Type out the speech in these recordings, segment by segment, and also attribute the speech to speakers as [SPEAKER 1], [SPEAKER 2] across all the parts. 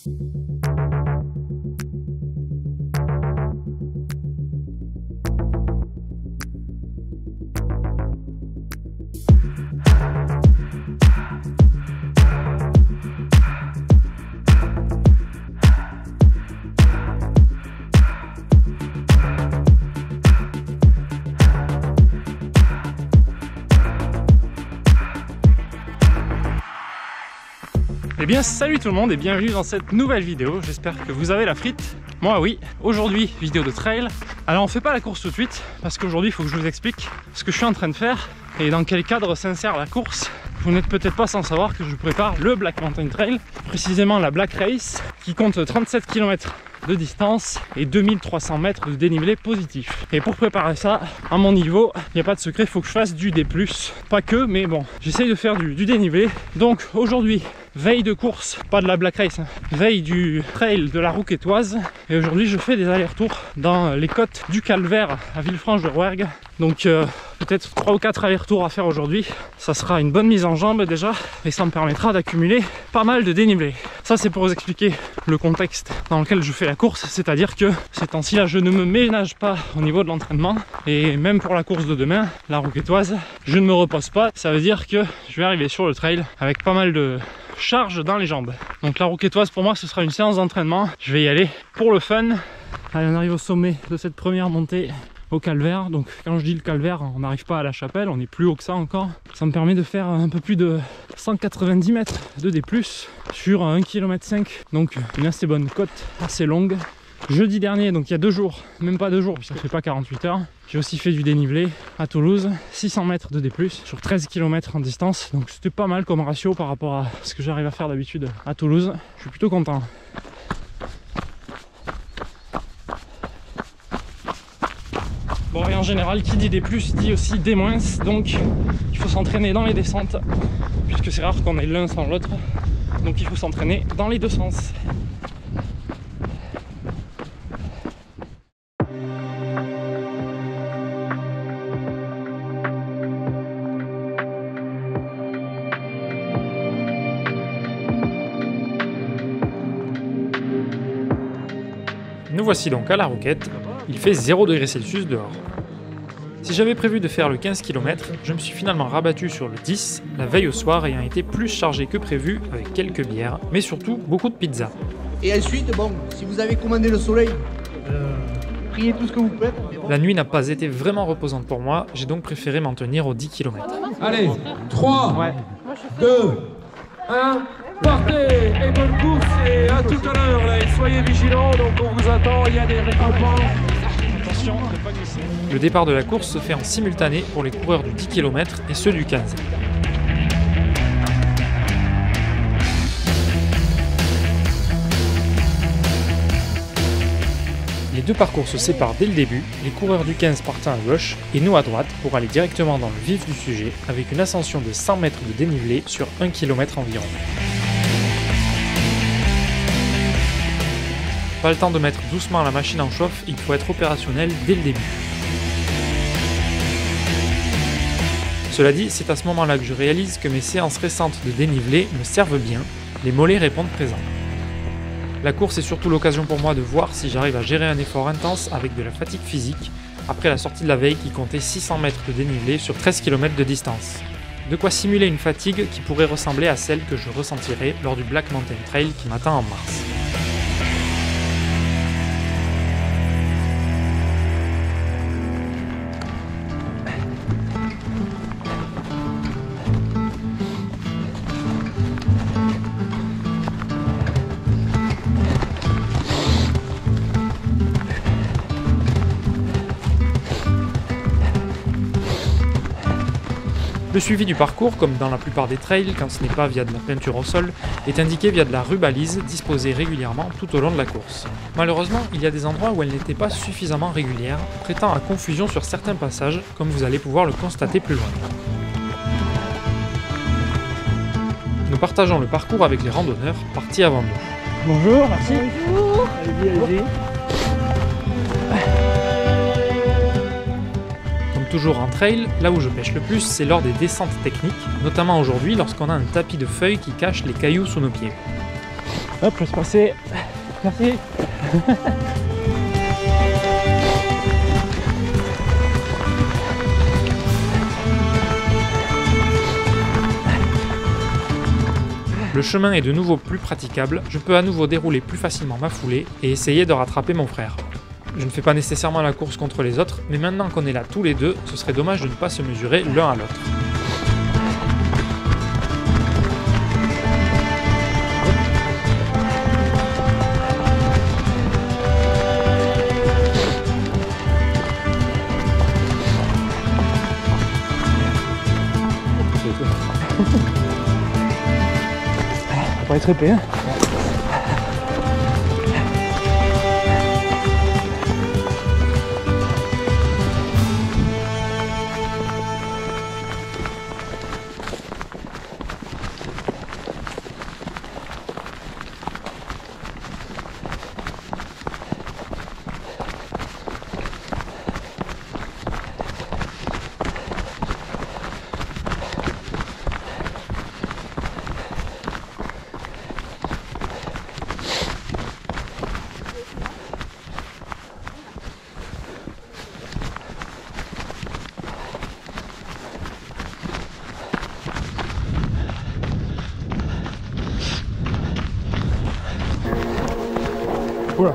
[SPEAKER 1] Eh bien salut tout le monde et bienvenue dans cette nouvelle vidéo, j'espère que vous avez la frite. Moi oui, aujourd'hui vidéo de trail. Alors on fait pas la course tout de suite parce qu'aujourd'hui il faut que je vous explique ce que je suis en train de faire et dans quel cadre s'insère la course. Vous n'êtes peut-être pas sans savoir que je prépare le Black Mountain Trail, précisément la Black Race qui compte 37 km de distance et 2300 mètres de dénivelé positif. Et pour préparer ça, à mon niveau, il n'y a pas de secret, il faut que je fasse du D+. Pas que, mais bon, j'essaye de faire du dénivelé. Donc aujourd'hui, veille de course, pas de la Black Race, hein, veille du trail de la Rouquetoise. Et aujourd'hui, je fais des allers-retours dans les côtes du Calvaire à Villefranche-de-Rouergue. Donc peut-être 3 ou 4 allers-retours à faire aujourd'hui. Ça sera une bonne mise en jambe déjà et ça me permettra d'accumuler pas mal de dénivelé. Ça c'est pour vous expliquer le contexte dans lequel je fais la course, c'est-à-dire que ces temps-ci là je ne me ménage pas au niveau de l'entraînement et même pour la course de demain, la Rouquetoise, je ne me repose pas. Ça veut dire que je vais arriver sur le trail avec pas mal de charge dans les jambes. Donc la Rouquetoise pour moi ce sera une séance d'entraînement. Je vais y aller pour le fun. Allez, on arrive au sommet de cette première montée au Calvaire. Donc quand je dis le Calvaire, on n'arrive pas à la chapelle, on est plus haut que ça encore. Ça me permet de faire un peu plus de 190 mètres de D+, sur 1,5 km. Donc une assez bonne côte, assez longue. Jeudi dernier, donc il y a 2 jours, même pas 2 jours, puisque ça fait pas 48 heures, j'ai aussi fait du dénivelé à Toulouse, 600 mètres de D+, sur 13 km en distance. Donc c'était pas mal comme ratio par rapport à ce que j'arrive à faire d'habitude à Toulouse. Je suis plutôt content. Bon, et en général, qui dit D+, dit aussi D-, donc il faut s'entraîner dans les descentes, puisque c'est rare qu'on ait l'un sans l'autre, donc il faut s'entraîner dans les deux sens.
[SPEAKER 2] Nous voici donc à la Rouquette, il fait 0 degrés Celsius dehors. Si j'avais prévu de faire le 15 km, je me suis finalement rabattu sur le 10, la veille au soir ayant été plus chargé que prévu avec quelques bières, mais surtout beaucoup de pizza.
[SPEAKER 3] Et ensuite, bon, si vous avez commandé le soleil, priez tout ce que vous pouvez. Bon.
[SPEAKER 2] La nuit n'a pas été vraiment reposante pour moi, j'ai donc préféré m'en tenir aux 10 km.
[SPEAKER 4] Allez, 3, 2, 1, partez et bonne course et à tout à l'heure là, soyez vigilants, donc on vous attend, il y a des récompenses.
[SPEAKER 1] Attention de ne pas glisser.
[SPEAKER 2] Le départ de la course se fait en simultané pour les coureurs du 10 km et ceux du 15. Les deux parcours se séparent dès le début, les coureurs du 15 partant à gauche et nous à droite pour aller directement dans le vif du sujet avec une ascension de 100 mètres de dénivelé sur 1 km environ. Pas le temps de mettre doucement la machine en chauffe, il faut être opérationnel dès le début. Cela dit, c'est à ce moment-là que je réalise que mes séances récentes de dénivelé me servent bien, les mollets répondent présents. La course est surtout l'occasion pour moi de voir si j'arrive à gérer un effort intense avec de la fatigue physique, après la sortie de la veille qui comptait 600 mètres de dénivelé sur 13 km de distance. De quoi simuler une fatigue qui pourrait ressembler à celle que je ressentirai lors du Black Mountain Trail qui m'attend en mars. Le suivi du parcours, comme dans la plupart des trails, quand ce n'est pas via de la peinture au sol, est indiqué via de la rubalise disposée régulièrement tout au long de la course. Malheureusement, il y a des endroits où elle n'était pas suffisamment régulière, prêtant à confusion sur certains passages, comme vous allez pouvoir le constater plus loin. Nous partageons le parcours avec les randonneurs partis avant nous.
[SPEAKER 1] Bonjour, merci.
[SPEAKER 5] Bonjour.
[SPEAKER 1] Allez-y.
[SPEAKER 2] Toujours en trail, là où je pêche le plus, c'est lors des descentes techniques, notamment aujourd'hui lorsqu'on a un tapis de feuilles qui cache les cailloux sous nos pieds.
[SPEAKER 1] Hop, laisse passer. Merci.
[SPEAKER 2] Le chemin est de nouveau plus praticable, je peux à nouveau dérouler plus facilement ma foulée et essayer de rattraper mon frère. Je ne fais pas nécessairement la course contre les autres, mais maintenant qu'on est là tous les deux, ce serait dommage de ne pas se mesurer l'un à l'autre.
[SPEAKER 1] On va être épais, hein. Oula.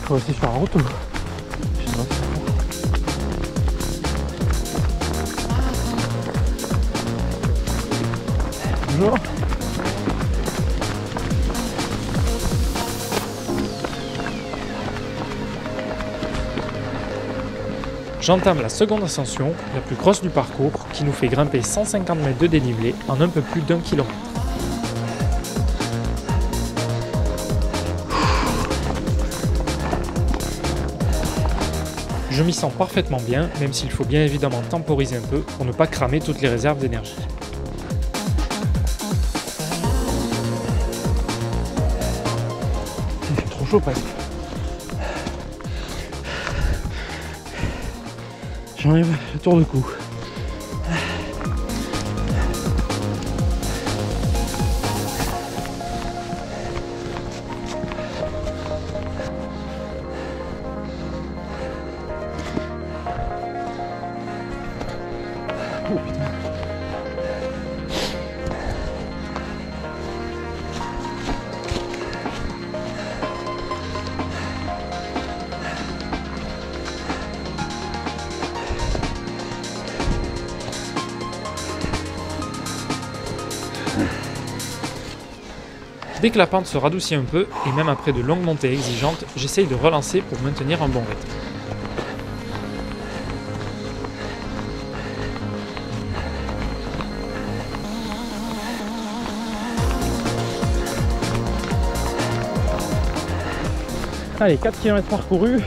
[SPEAKER 1] Faut aussi faire un retour. Je sais pas. Bonjour.
[SPEAKER 2] J'entame la seconde ascension, la plus grosse du parcours, qui nous fait grimper 150 mètres de dénivelé en un peu plus d'1 km. Je m'y sens parfaitement bien, même s'il faut bien évidemment temporiser un peu pour ne pas cramer toutes les réserves d'énergie.
[SPEAKER 1] Il fait trop chaud presque. J'enlève le tour de cou. Oh putain.
[SPEAKER 2] Dès que la pente se radoucit un peu, et même après de longues montées exigeantes, j'essaye de relancer pour maintenir un bon rythme.
[SPEAKER 1] Allez, 4 km parcourus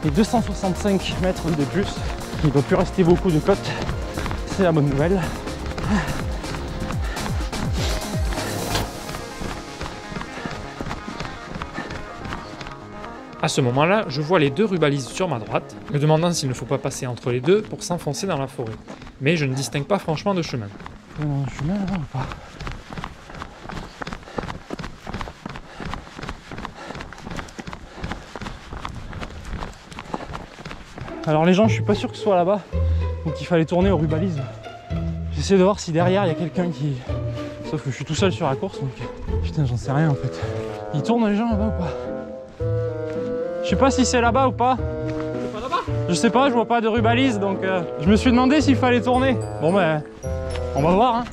[SPEAKER 1] et 265 mètres de plus. Il ne doit plus rester beaucoup de côtes, c'est la bonne nouvelle.
[SPEAKER 2] À ce moment-là, je vois les deux rubalises sur ma droite, me demandant s'il ne faut pas passer entre les deux pour s'enfoncer dans la forêt. Mais je ne distingue pas franchement de chemin.
[SPEAKER 1] Il y a un chemin là-bas ou pas? Alors les gens, je suis pas sûr que ce soit là-bas, donc il fallait tourner aux rubalises. J'essaie de voir si derrière il y a quelqu'un qui... Sauf que je suis tout seul sur la course, donc putain j'en sais rien en fait. Ils tournent les gens là-bas ou pas? Je sais pas si c'est là-bas ou pas.
[SPEAKER 4] C'est pas là-bas?
[SPEAKER 1] Je sais pas, je vois pas de rubalise, donc je me suis demandé s'il fallait tourner. Bon ben, on va voir hein.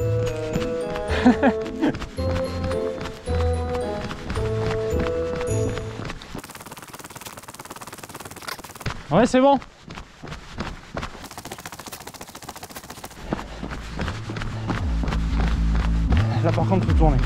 [SPEAKER 1] Ouais c'est bon. Là par contre faut tourner.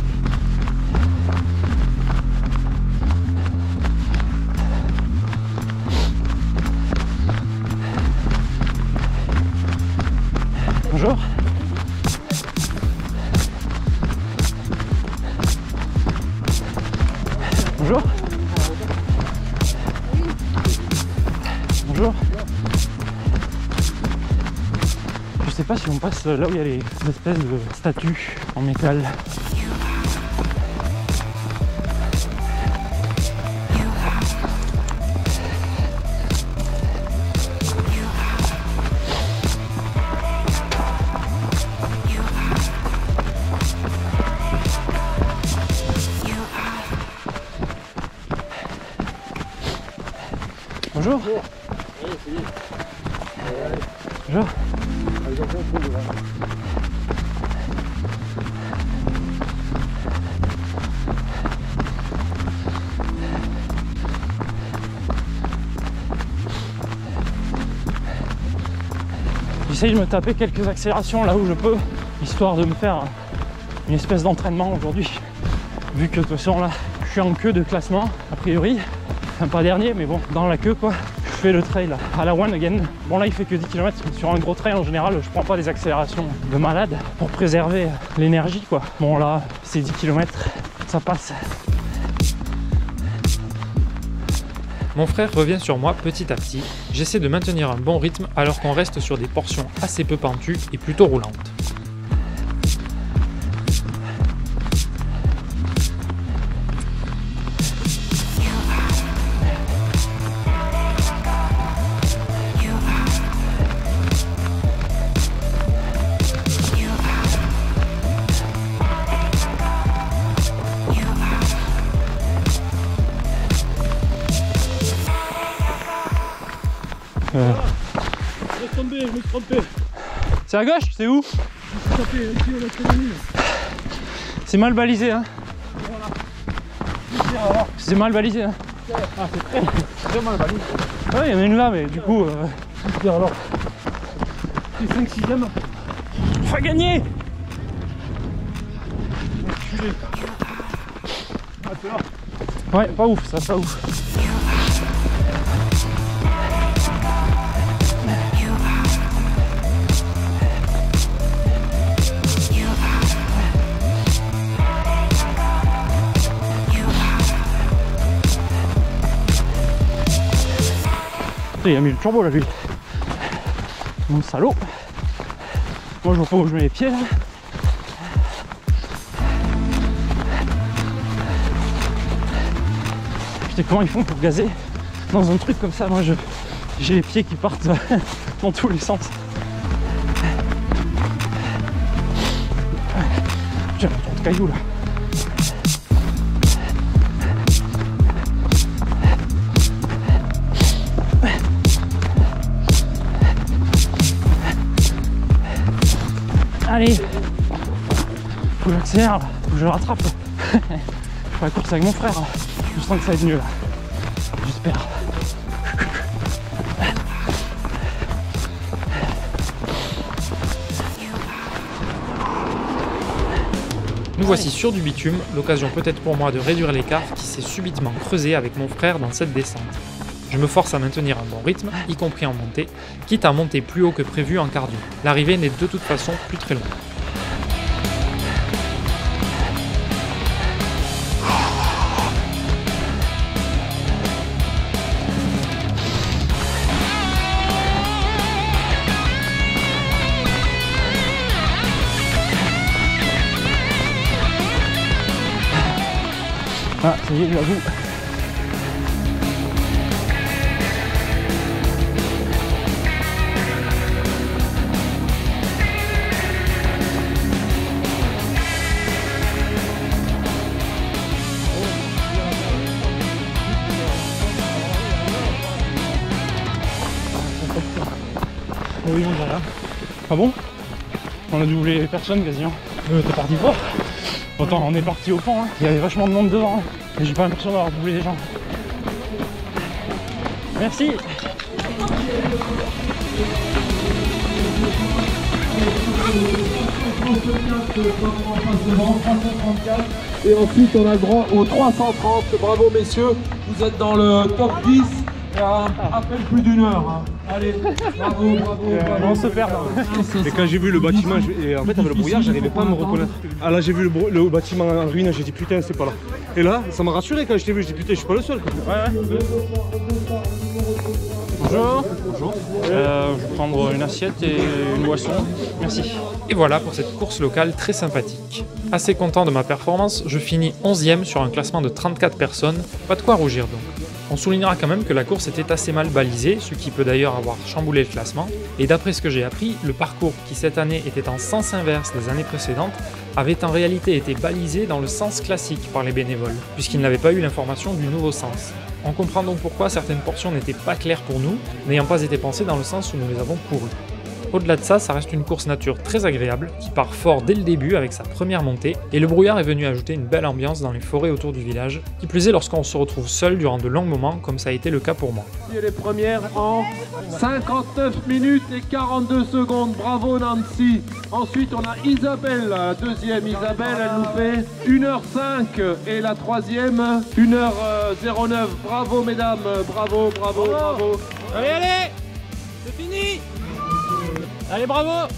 [SPEAKER 1] Bonjour. Bonjour. Je sais pas si on passe là où il y a les espèces de statues en métal. Bonjour. Bonjour. J'essaye de me taper quelques accélérations là où je peux, histoire de me faire une espèce d'entraînement aujourd'hui. Vu que de toute façon là, je suis en queue de classement, a priori. Enfin pas dernier, mais bon, dans la queue quoi. Je fais le trail à la one again. Bon là il fait que 10 km, sur un gros trail en général je prends pas des accélérations de malade pour préserver l'énergie quoi. Bon là c'est 10 km, ça passe.
[SPEAKER 2] Mon frère revient sur moi petit à petit. J'essaie de maintenir un bon rythme alors qu'on reste sur des portions assez peu pentues et plutôt roulantes.
[SPEAKER 3] Je me suis trompé.
[SPEAKER 1] C'est à gauche? C'est où? C'est mal balisé hein. C'est mal balisé hein.
[SPEAKER 3] Ah c'est très mal balisé.
[SPEAKER 1] Ouais il y en a une là mais du coup
[SPEAKER 3] alors. C'est 5-6ème.
[SPEAKER 1] on va gagner.
[SPEAKER 3] Ah c'est là.
[SPEAKER 1] Ouais pas ouf ça, pas ouf. Il a mis le turbo là lui. Mon salaud. Moi je vois pas où je mets les pieds là. Putain comment ils font pour gazer dans un truc comme ça. Moi j'ai les pieds qui partent dans tous les sens. J'ai trop de cailloux là. Allez, faut que j'accélère, faut que je le rattrape. Je fais la course avec mon frère. Je sens que ça va être mieux là. J'espère.
[SPEAKER 2] Nous voici sur du bitume, l'occasion peut-être pour moi de réduire l'écart qui s'est subitement creusé avec mon frère dans cette descente. Je me force à maintenir un bon rythme, y compris en montée, quitte à monter plus haut que prévu en cardio. L'arrivée n'est de toute façon plus très longue.
[SPEAKER 1] Ah, ça y est, j'avoue. Oui, voilà. Ah bon? On a doublé les personnes quasiment. T'es parti fort? Autant on est parti au fond, hein. Il y avait vachement de monde devant, hein. Mais j'ai pas l'impression d'avoir doublé les gens. Merci.
[SPEAKER 4] Et ensuite on a le droit au 330. Bravo messieurs, vous êtes dans le top 10 À peine plus d'une heure. Hein. Allez, bravo, bravo, bravo.
[SPEAKER 1] On se perd.
[SPEAKER 5] Et quand j'ai vu le bâtiment, en fait avec le brouillard, j'arrivais pas à me reconnaître. Ah là j'ai vu le bâtiment en ruine, j'ai dit putain c'est pas là. Et là, ça m'a rassuré quand je t'ai vu, j'ai dit putain je suis pas le seul.
[SPEAKER 1] Ouais. Bonjour. Bonjour. Je vais prendre une assiette et une boisson. Merci.
[SPEAKER 2] Et voilà pour cette course locale très sympathique. Assez content de ma performance, je finis 11e sur un classement de 34 personnes, pas de quoi rougir donc. On soulignera quand même que la course était assez mal balisée, ce qui peut d'ailleurs avoir chamboulé le classement, et d'après ce que j'ai appris, le parcours qui cette année était en sens inverse des années précédentes, avait en réalité été balisé dans le sens classique par les bénévoles, puisqu'ils n'avaient pas eu l'information du nouveau sens. On comprend donc pourquoi certaines portions n'étaient pas claires pour nous, n'ayant pas été pensées dans le sens où nous les avons courues. Au-delà de ça, ça reste une course nature très agréable, qui part fort dès le début avec sa première montée, et le brouillard est venu ajouter une belle ambiance dans les forêts autour du village, qui plus est lorsqu'on se retrouve seul durant de longs moments, comme ça a été le cas pour moi.
[SPEAKER 4] Et les premières en 59 minutes et 42 secondes, bravo Nancy. Ensuite on a Isabelle, la deuxième Isabelle, elle nous fait 1h05 et la troisième 1h09, bravo mesdames, bravo, bravo, bravo.
[SPEAKER 1] Allez, allez, c'est fini. Allez, bravo.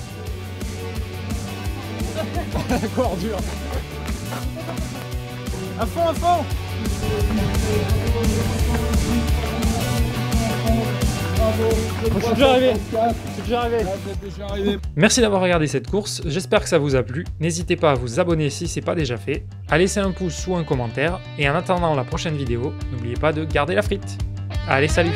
[SPEAKER 1] Encore dur. À fond, à fond. Je suis déjà arrivé.
[SPEAKER 2] Merci d'avoir regardé cette course, j'espère que ça vous a plu. N'hésitez pas à vous abonner si ce n'est pas déjà fait, à laisser un pouce ou un commentaire, et en attendant la prochaine vidéo, n'oubliez pas de garder la frite. Allez, salut!